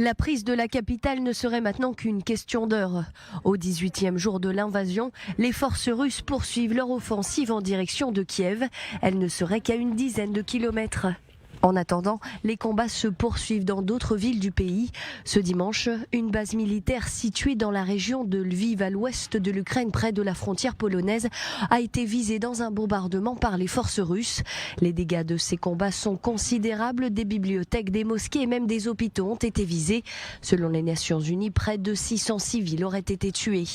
La prise de la capitale ne serait maintenant qu'une question d'heure. Au 18e jour de l'invasion, les forces russes poursuivent leur offensive en direction de Kiev. Elle ne serait qu'à une dizaine de kilomètres. En attendant, les combats se poursuivent dans d'autres villes du pays. Ce dimanche, une base militaire située dans la région de Lviv à l'ouest de l'Ukraine, près de la frontière polonaise, a été visée dans un bombardement par les forces russes. Les dégâts de ces combats sont considérables. Des bibliothèques, des mosquées et même des hôpitaux ont été visés. Selon les Nations Unies, près de 600 civils auraient été tués.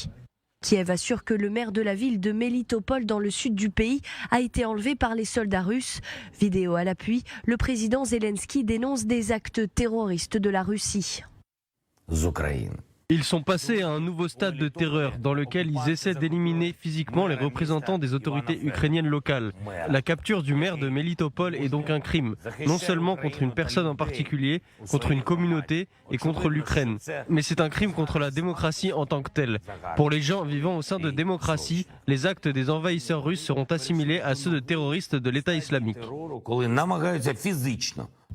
Kiev assure que le maire de la ville de Melitopol dans le sud du pays a été enlevé par les soldats russes. Vidéo à l'appui, le président Zelensky dénonce des actes terroristes de la Russie. Ils sont passés à un nouveau stade de terreur dans lequel ils essaient d'éliminer physiquement les représentants des autorités ukrainiennes locales. La capture du maire de Melitopol est donc un crime, non seulement contre une personne en particulier, contre une communauté et contre l'Ukraine, mais c'est un crime contre la démocratie en tant que telle. Pour les gens vivant au sein de démocraties, les actes des envahisseurs russes seront assimilés à ceux de terroristes de l'État islamique.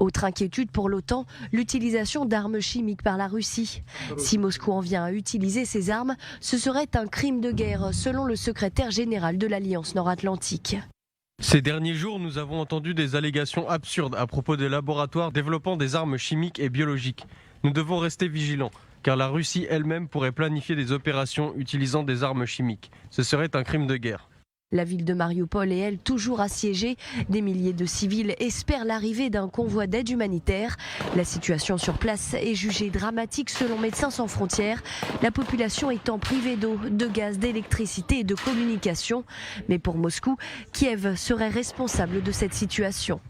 Autre inquiétude pour l'OTAN, l'utilisation d'armes chimiques par la Russie. Si Moscou en vient à utiliser ces armes, ce serait un crime de guerre, selon le secrétaire général de l'Alliance nord-atlantique. Ces derniers jours, nous avons entendu des allégations absurdes à propos des laboratoires développant des armes chimiques et biologiques. Nous devons rester vigilants, car la Russie elle-même pourrait planifier des opérations utilisant des armes chimiques. Ce serait un crime de guerre. La ville de Mariupol est, elle, toujours assiégée. Des milliers de civils espèrent l'arrivée d'un convoi d'aide humanitaire. La situation sur place est jugée dramatique selon Médecins sans frontières, la population étant privée d'eau, de gaz, d'électricité et de communication. Mais pour Moscou, Kiev serait responsable de cette situation.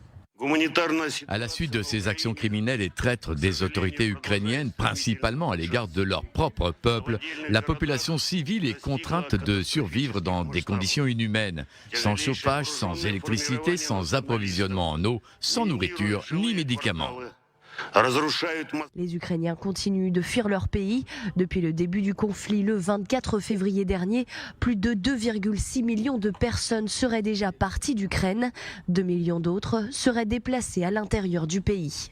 À la suite de ces actions criminelles et traîtres des autorités ukrainiennes, principalement à l'égard de leur propre peuple, la population civile est contrainte de survivre dans des conditions inhumaines, sans chauffage, sans électricité, sans approvisionnement en eau, sans nourriture ni médicaments. Les Ukrainiens continuent de fuir leur pays. Depuis le début du conflit, le 24 février dernier, plus de 2,6 millions de personnes seraient déjà parties d'Ukraine. 2 millions d'autres seraient déplacées à l'intérieur du pays.